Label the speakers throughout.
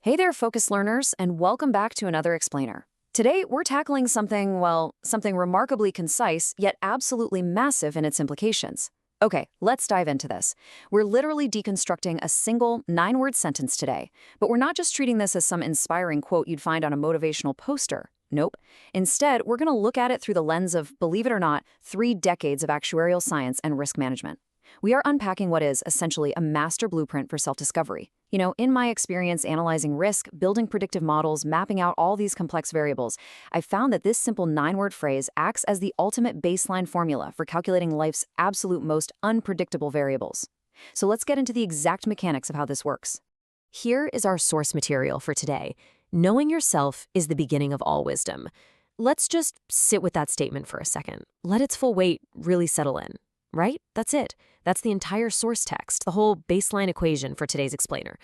Speaker 1: Hey there, focus learners, and welcome back to another explainer. Today, we're tackling something, well, something remarkably concise, yet absolutely massive in its implications. Okay, let's dive into this. We're literally deconstructing a single 9-word sentence today, but we're not just treating this as some inspiring quote you'd find on a motivational poster. Nope. Instead, we're going to look at it through the lens of, believe it or not, 3 decades of actuarial science and risk management. We are unpacking what is essentially a master blueprint for self-discovery. In my experience analyzing risk, building predictive models, mapping out all these complex variables, I found that this simple 9-word phrase acts as the ultimate baseline formula for calculating life's absolute most unpredictable variables. So let's get into the exact mechanics of how this works.
Speaker 2: Here is our source material for today. Knowing yourself is the beginning of all wisdom. Let's just sit with that statement for a second. Let its full weight really settle in. Right? That's it. That's the entire source text, the whole baseline equation for today's explainer.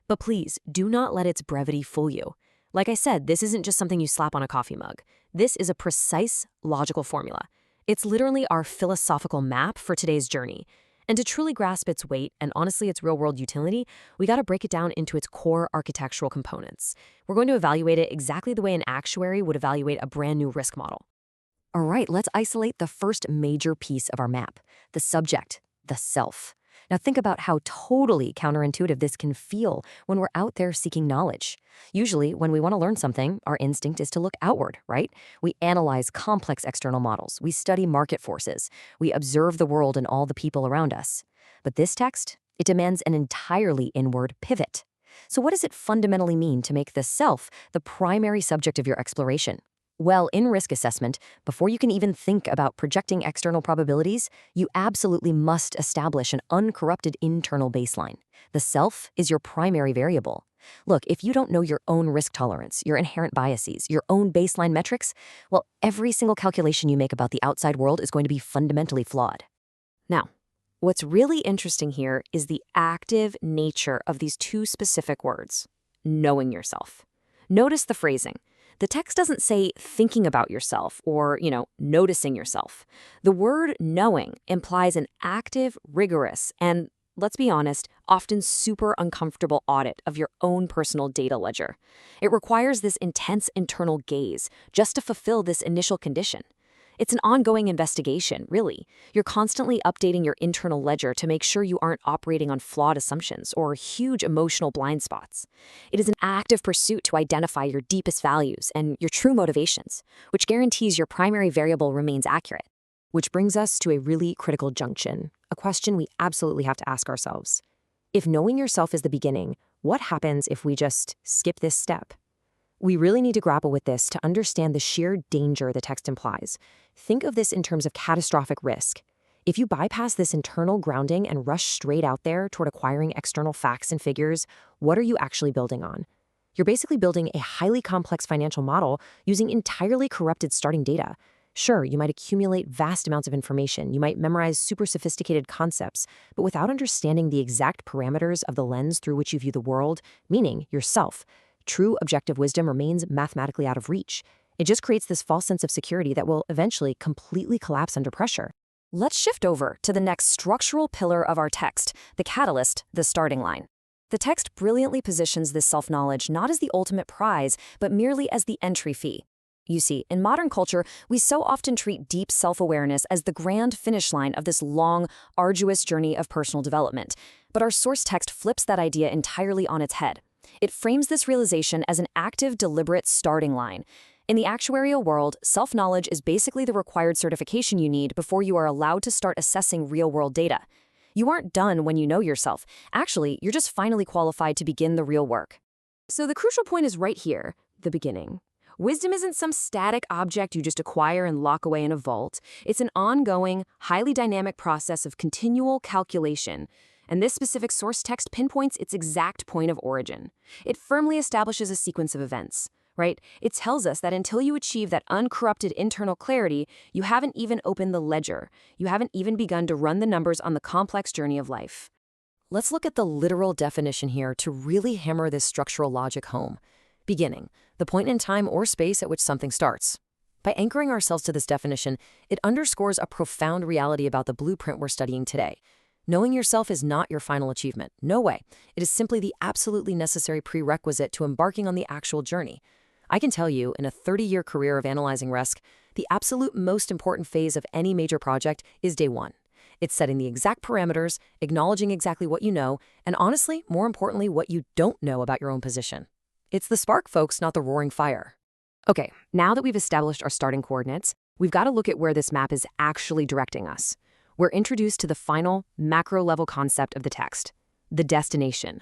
Speaker 2: But please, do not let its brevity fool you. Like I said, this isn't just something you slap on a coffee mug. This is a precise, logical formula. It's literally our philosophical map for today's journey. And to truly grasp its weight and honestly its real-world utility, we got to break it down into its core architectural components. We're going to evaluate it exactly the way an actuary would evaluate a brand new risk model. All right, let's isolate the first major piece of our map, the subject, the self. Now think about how totally counterintuitive this can feel when we're out there seeking knowledge. Usually, when we want to learn something, our instinct is to look outward, right? We analyze complex external models, we study market forces, we observe the world and all the people around us. But this text, it demands an entirely inward pivot. So what does it fundamentally mean to make the self the primary subject of your exploration? Well, in risk assessment, before you can even think about projecting external probabilities, you absolutely must establish an uncorrupted internal baseline. The self is your primary variable. Look, if you don't know your own risk tolerance, your inherent biases, your own baseline metrics, well, every single calculation you make about the outside world is going to be fundamentally flawed. Now, what's really interesting here is the active nature of these two specific words, knowing yourself. Notice the phrasing. The text doesn't say thinking about yourself or, noticing yourself. The word knowing implies an active, rigorous, and, let's be honest, often super uncomfortable audit of your own personal data ledger. It requires this intense internal gaze just to fulfill this initial condition. It's an ongoing investigation, really. You're constantly updating your internal ledger to make sure you aren't operating on flawed assumptions or huge emotional blind spots. It is an active pursuit to identify your deepest values and your true motivations, which guarantees your primary variable remains accurate. Which brings us to a really critical junction, a question we absolutely have to ask ourselves. If knowing yourself is the beginning, what happens if we just skip this step? We really need to grapple with this to understand the sheer danger the text implies. Think of this in terms of catastrophic risk. If you bypass this internal grounding and rush straight out there toward acquiring external facts and figures, what are you actually building on? You're basically building a highly complex financial model using entirely corrupted starting data. Sure, you might accumulate vast amounts of information, you might memorize super sophisticated concepts, but without understanding the exact parameters of the lens through which you view the world, meaning yourself, true objective wisdom remains mathematically out of reach. It just creates this false sense of security that will eventually completely collapse under pressure. Let's shift over to the next structural pillar of our text, the catalyst, the starting line. The text brilliantly positions this self-knowledge not as the ultimate prize, but merely as the entry fee. You see, in modern culture, we so often treat deep self-awareness as the grand finish line of this long, arduous journey of personal development. But our source text flips that idea entirely on its head. It frames this realization as an active, deliberate starting line. In the actuarial world, self-knowledge is basically the required certification you need before you are allowed to start assessing real-world data. You aren't done when you know yourself. Actually, you're just finally qualified to begin the real work. So the crucial point is right here, the beginning. Wisdom isn't some static object you just acquire and lock away in a vault. It's an ongoing, highly dynamic process of continual calculation. And this specific source text pinpoints its exact point of origin. It firmly establishes a sequence of events, right? It tells us that until you achieve that uncorrupted internal clarity, you haven't even opened the ledger. You haven't even begun to run the numbers on the complex journey of life. Let's look at the literal definition here to really hammer this structural logic home. Beginning, the point in time or space at which something starts. By anchoring ourselves to this definition, it underscores a profound reality about the blueprint we're studying today.
Speaker 1: Knowing yourself is not your final achievement. No way. It is simply the absolutely necessary prerequisite to embarking on the actual journey. I can tell you, in a 30-year career of analyzing risk, the absolute most important phase of any major project is day one. It's setting the exact parameters, acknowledging exactly what you know, and honestly, more importantly, what you don't know about your own position. It's the spark, folks, not the roaring fire. Okay, now that we've established our starting coordinates, we've got to look at where this map is actually directing us. We're introduced to the final, macro-level concept of the text, the destination.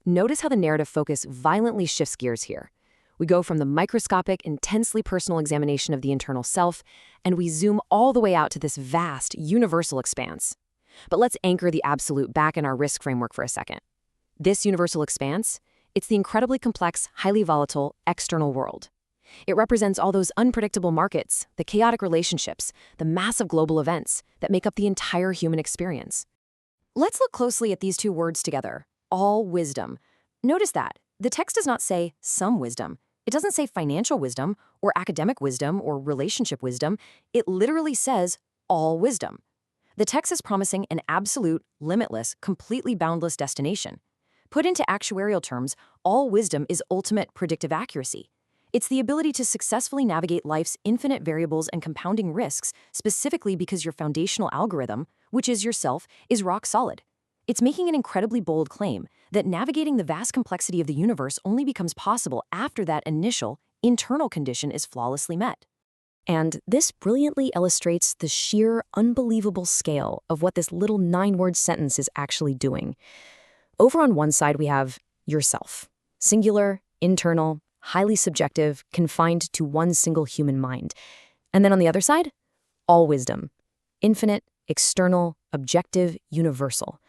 Speaker 1: Notice how the narrative focus violently shifts gears here. We go from the microscopic, intensely personal examination of the internal self, and we zoom all the way out to this vast, universal expanse. But let's anchor the absolute back in our risk framework for a second. This universal expanse, it's the incredibly complex, highly volatile, external world. It represents all those unpredictable markets, the chaotic relationships, the massive global events that make up the entire human experience. Let's look closely at these two words together, all wisdom. Notice that the text does not say some wisdom. It doesn't say financial wisdom or academic wisdom or relationship wisdom. It literally says all wisdom. The text is promising an absolute, limitless, completely boundless destination. Put into actuarial terms, all wisdom is ultimate predictive accuracy. It's the ability to successfully navigate life's infinite variables and compounding risks, specifically because your foundational algorithm, which is yourself, is rock solid. It's making an incredibly bold claim that navigating the vast complexity of the universe only becomes possible after that initial, internal condition is flawlessly met. And this brilliantly illustrates the sheer, unbelievable scale of what this little 9-word sentence is actually doing. Over on one side, we have yourself. Singular, internal, highly subjective, confined to one single human mind. And then on the other side, all wisdom. Infinite, external, objective, universal.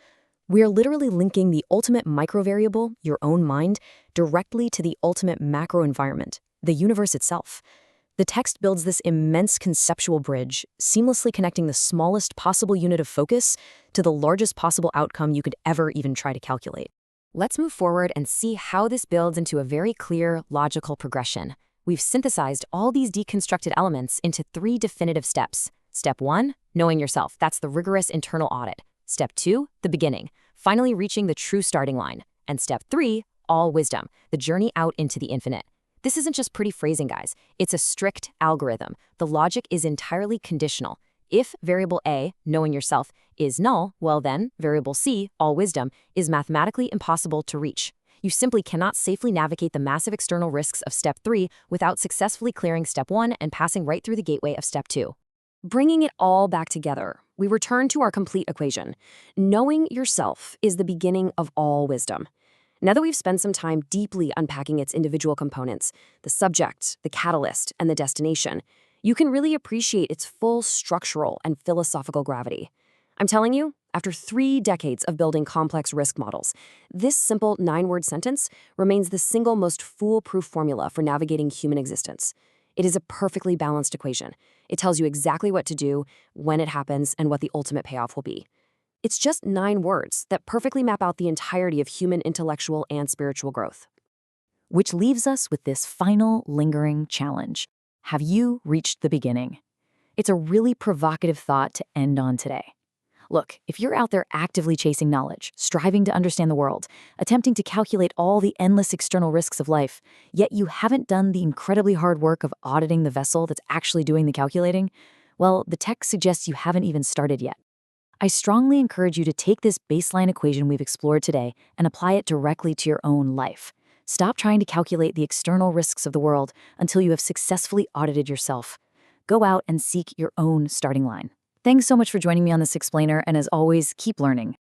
Speaker 1: We are literally linking the ultimate microvariable, your own mind, directly to the ultimate macro environment, the universe itself. The text builds this immense conceptual bridge, seamlessly connecting the smallest possible unit of focus to the largest possible outcome you could ever even try to calculate. Let's move forward and see how this builds into a very clear, logical progression. We've synthesized all these deconstructed elements into 3 definitive steps. Step 1, knowing yourself. That's the rigorous internal audit. Step 2, the beginning, finally reaching the true starting line. And step 3, all wisdom, the journey out into the infinite. This isn't just pretty phrasing, guys. It's a strict algorithm. The logic is entirely conditional. If variable A, knowing yourself, is null, well then, variable C, all wisdom, is mathematically impossible to reach. You simply cannot safely navigate the massive external risks of step 3 without successfully clearing step 1 and passing right through the gateway of step 2. Bringing it all back together, we return to our complete equation. Knowing yourself is the beginning of all wisdom. Now that we've spent some time deeply unpacking its individual components, the subject, the catalyst, and the destination, you can really appreciate its full structural and philosophical gravity. I'm telling you, after 3 decades of building complex risk models, this simple 9-word sentence remains the single most foolproof formula for navigating human existence. It is a perfectly balanced equation. It tells you exactly what to do, when it happens, and what the ultimate payoff will be. It's just 9 words that perfectly map out the entirety of human intellectual and spiritual growth. Which leaves us with this final, lingering challenge. Have you reached the beginning? It's a really provocative thought to end on today. Look, if you're out there actively chasing knowledge, striving to understand the world, attempting to calculate all the endless external risks of life, yet you haven't done the incredibly hard work of auditing the vessel that's actually doing the calculating, well, the text suggests you haven't even started yet. I strongly encourage you to take this baseline equation we've explored today and apply it directly to your own life. Stop trying to calculate the external risks of the world until you have successfully audited yourself. Go out and seek your own starting line. Thanks so much for joining me on this explainer, and as always, keep learning.